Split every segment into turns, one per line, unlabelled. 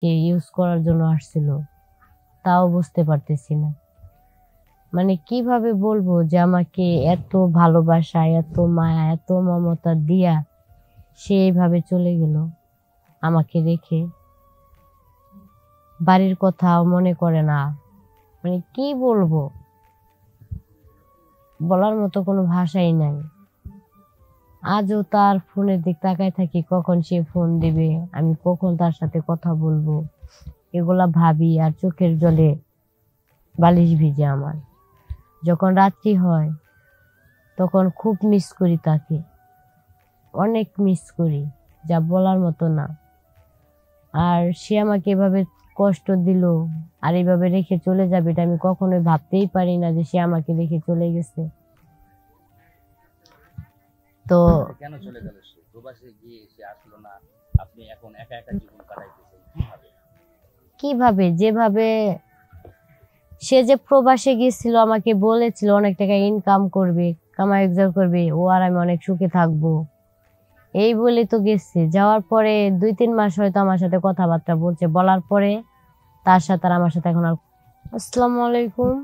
কে use করার জন্য আসছিল তাও বুঝতে পারতেছি না। মানে কিভাবে বলবো যে আমাকে এত ভালোবাসা, এত মায়া, এত মমতা দিয়া সে এইভাবে চলে গেল আমাকে রেখে। বাড়ির কথাও মনে করে না। মানে কি বলবো, বলার মতো কোনো ভাষাই নাই। আজও তার ফোনের দিক তাকায় থাকি, কখন সে ফোন দিবে, আমি কখন তার সাথে কথা বলবো, এগুলা ভাবি আর চোখের জলে বালিশ ভিজে আমার। যখন রাত্রি হয় তখন খুব মিস করি তাকে, অনেক মিস করি, যা বলার মতো না। আর সে আমাকে এভাবে কষ্ট দিল আর এইভাবে রেখে চলে যাবে, এটা আমি কখনোই ভাবতেই পারি না যে সে আমাকে রেখে চলে গেছে। তো
কেন চলে গেল সে? প্রবাসে গিয়ে সে আসলো না, আপনি এখন একা একা জীবন কাটাইতেছেন
কিভাবে, যেভাবে সে যে প্রবাসে গিয়েছিল আমাকে বলেছিল অনেক টাকা ইনকাম করবে, কামাই রোজগার করবে, ও আর আমি অনেক সুখে থাকবো, এই বলে তো গেছে। যাওয়ার পরে 2-3 মাস হয়তো আমার সাথে কথাবার্তা বলছে, বলার পরে তার সাথে আর আমার সাথে এখন আর। আসসালামু আলাইকুম,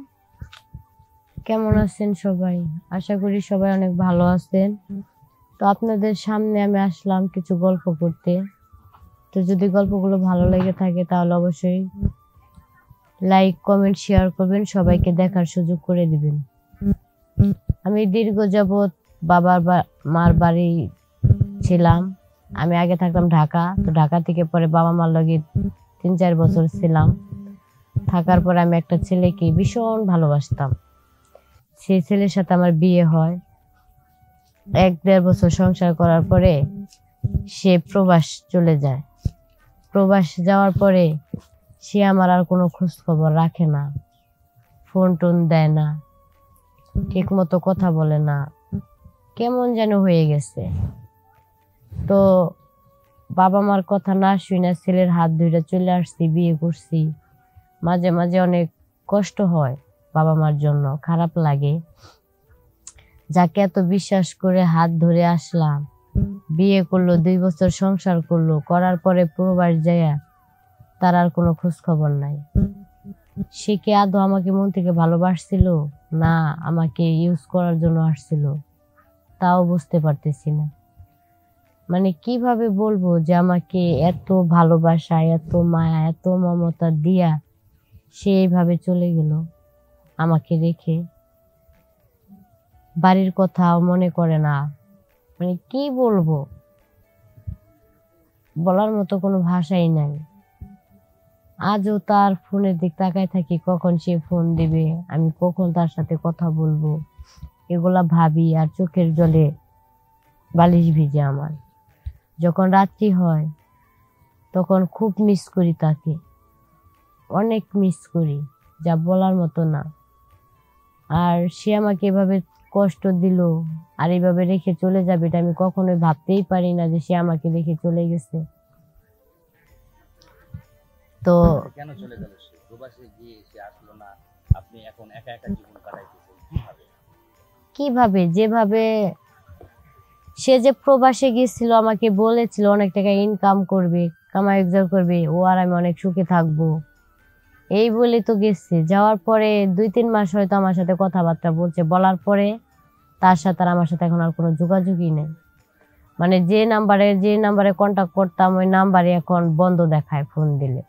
কেমন আছেন সবাই? আশা করি সবাই অনেক ভালো আছেন। তো আপনাদের সামনে আমি আসলাম কিছু গল্প করতে। তো যদি গল্পগুলো ভালো লেগে থাকে তাহলে অবশ্যই লাইক, কমেন্ট, শেয়ার করবেন, সবাইকে দেখার সুযোগ করে দিবেন। আমি দীর্ঘ যাবৎ মার বাড়ি ছিলাম। আমি আগে থাকতাম ঢাকা, তো ঢাকা থেকে পরে বাবা মার লগে 3-4 বছর ছিলাম। থাকার পরে আমি একটা ছেলেকে ভীষণ ভালোবাসতাম। সেই ছেলের সাথে আমার বিয়ে হয়। 1-1.5 বছর সংসার করার পরে সে প্রবাস চলে যায়। প্রবাস যাওয়ার পরে সে আমার আর কোনো খোঁজ খবর রাখে না, ফোন টোন দেয় না, ঠিক মতো কথা বলে না, কেমন যেন হয়ে গেছে। তো বাবা মার কথা না শুনে ছেলের হাত ধরে চলে আসছি, বিয়ে করছি। মাঝে মাঝে অনেক কষ্ট হয়, বাবা মার জন্য খারাপ লাগে। যাকে এত বিশ্বাস করে হাত ধরে আসলাম, বিয়ে করলো, 2 বছর সংসার করলো, করার পরে প্রবাস যায়, তার আর কোনো খোঁজ খবর নাই। সে কি আদৌ আমাকে মন থেকে ভালোবাসছিল, না আমাকে ইউজ করার জন্য আসছিল, তাও বুঝতে পারতেছি না। মানে কিভাবে বলবো যে আমাকে এত ভালোবাসা, এত মায়া, এত মমতা দিয়া সে এইভাবে চলে গেল আমাকে রেখে। বাড়ির কথাও মনে করে না। মানে কি বলবো, বলার মতো কোনো ভাষাই নাই। আজও তার ফোনের দিক তাকায় থাকি, কখন সে ফোন দিবে, আমি কখন তার সাথে কথা বলবো, এগুলা ভাবি আর চোখের জলে বালিশ ভিজে আমার। যখন রাত্রি হয় তখন খুব মিস করি তাকে, অনেক মিস করি, যা বলার মতো না। আর সে আমাকে এভাবে কষ্ট দিল আর এইভাবে রেখে চলে যাবে, এটা আমি কখনোই ভাবতেই পারি না যে সে আমাকে রেখে চলে গেছে। তো
কেন চলে গেল সে? প্রবাসে গিয়ে সে আসলো না, আপনি এখন একা একা জীবন কাটাইতেছেন
কিভাবে, যেভাবে সে যে প্রবাসে গিয়েছিল আমাকে বলেছিল অনেক টাকা ইনকাম করবে, কামাই রোজগার করবে, ও আর আমি অনেক সুখে থাকবো, এই বলে তো গেছে। যাওয়ার পরে 2-3 মাস হয়তো আমার সাথে কথাবার্তা বলছে, বলার পরে তার সাথে আর আমার সাথে এখন আর কোনো যোগাযোগই নেই। মানে যে নাম্বারে কন্ট্যাক্ট করতাম ওই নাম্বারে এখন বন্ধ দেখায় ফোন দিলে।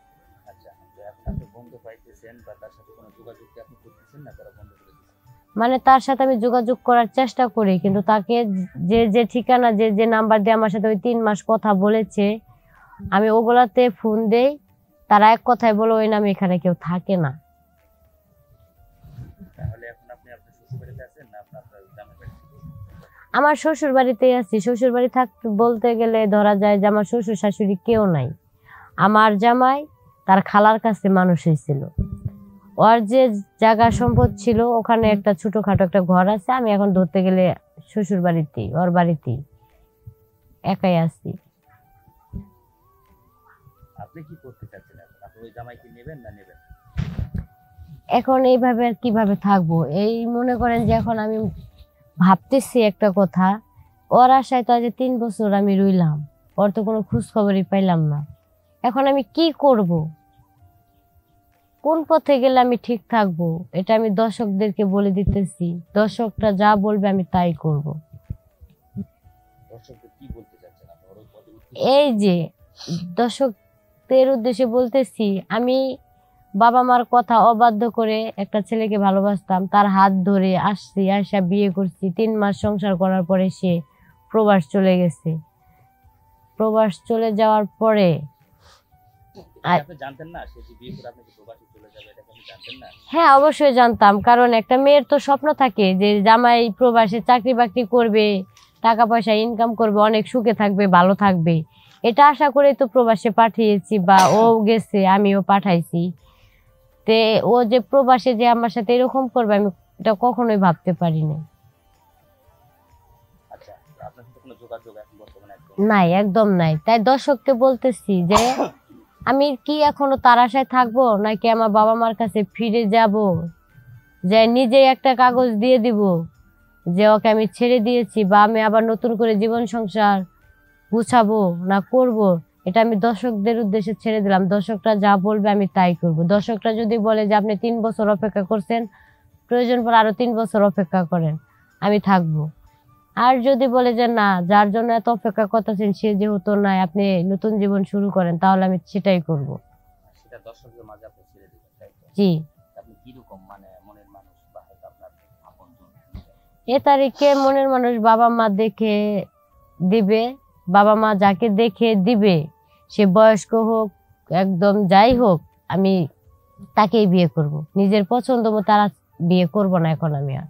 আচ্ছা, তো এখন আপনি বন্ধ পাইতেছেন বা তার সাথে কোনো যোগাযোগ কি আপনি করতেছেন না, তারা বন্ধ করে দিয়েছে?
মানে তার সাথে আমি যোগাযোগ করার চেষ্টা করি, কিন্তু তাকে যে ঠিকানা, যে নাম্বার দিয়ে আমার সাথে ওই 3 মাস কথা বলেছে, আমি ওগুলাতে ফোন দেই, তারা এক কথায় বলে ওই নামে এখানে কেউ থাকে না।
তাহলে এখন আপনি আপনার শ্বশুর বাড়িতে আছেন না আপনার গ্রামের বাড়িতে?
আমার শ্বশুর বাড়িতেই আছি। শ্বশুর বাড়ি থাকতে বলতে গেলে ধরা যায় যে আমার শ্বশুর শাশুড়ি কেউ নাই। আমার জামাই তার খালার কাছে মানুষ হয়েছিল। ওর যে জায়গা সম্পদ ছিল ওখানে একটা ছোটখাটো একটা ঘর আছে। আমি এখন ধরতে গেলে শ্বশুর বাড়িতেই, ওর বাড়িতেই একাই আছি।
আপনি কি করতে চাচ্ছেন এখন? আপনি ওই জামাইকে নেবেন না নেবেন?
এখন এইভাবে আর কিভাবে থাকবো, এই মনে করেন যে এখন আমি ভাবতেছি একটা কথা, ওর আশায় তো আজ 3 বছর আমি রইলাম, ওর তো কোনো খোঁজ খবরই পাইলাম না। এখন আমি কি করব, কোন পথে গেলে আমি ঠিক থাকবো, এটা আমি দর্শকদেরকে বলে দিতেছি। দর্শকরা যা বলবে আমি তাই করব।
দর্শকদের কি বলতে চাচ্ছেন আপনি ওর পদে উঠতে?
এই যে দর্শকদের উদ্দেশ্যে বলতেছি, আমি বাবা মার কথা অবাধ্য করে একটা ছেলেকে ভালোবাসতাম, তার হাত ধরে আসছি, আসা বিয়ে করছি। 3 মাস সংসার করার পরে সে প্রবাস চলে গেছে। প্রবাস চলে যাওয়ার পরে
আপনি জানতেন না সে যে বিয়ে করে আপনাকে প্রবাসে চলে যাবে, এটা আপনি জানতেন না?
হ্যাঁ, অবশ্যই জানতাম, কারণ একটা মেয়ের তো স্বপ্ন থাকে যে জামাই প্রবাসে চাকরি বাকরি করবে, টাকা পয়সা ইনকাম করবে, অনেক সুখে থাকবে, ভালো থাকবে। এটা আশা করে তো প্রবাসে পাঠিয়েছি, বা ও গেছে আমিও পাঠাইছি। তে ও যে প্রবাসে যে আমার সাথে এরকম করবে আমি এটা কখনোই ভাবতে পারিনি।
আচ্ছা, আপনার সাথে কোনো যোগাযোগ এখন বর্তমানে একদম
নাই, একদম নাই। তাই দর্শককে বলতেছি যে আমি কি এখনো তার আশায় থাকবো, নাকি আমার বাবা মার কাছে ফিরে যাব, যে নিজেই একটা কাগজ দিয়ে দিব যে ওকে আমি ছেড়ে দিয়েছি, বা আমি আবার নতুন করে জীবন সংসার গুছাবো না করব, এটা আমি দর্শকদের উদ্দেশ্যে ছেড়ে দিলাম। দর্শকরা যা বলবে আমি তাই করব। দর্শকরা যদি বলে যে আপনি 3 বছর অপেক্ষা করছেন, প্রয়োজন পড়ে আরো 3 বছর অপেক্ষা করেন, আমি থাকবো। আর যদি বলে যে না, যার জন্য এত অপেক্ষা করতেছেন সে যেহেতু নাই, আপনি নতুন জীবন শুরু করেন, তাহলে আমি সেটাই করব।
সেটা দর্শকদের মাঝে আপনি ছেড়ে দিবেন, তাই তো?
জি।
আপনি কিরকম মানে মনের মানুষ বা হয়তো আপনার আপনজন?
এ তারিখে মনের মানুষ বাবা মা দেখে দিবে। বাবা মা যাকে দেখে দিবে, সে বয়স্ক হোক, একদম যাই হোক, আমি তাকেই বিয়ে করব। নিজের পছন্দ মতো আর বিয়ে করব না এখন আমি আর।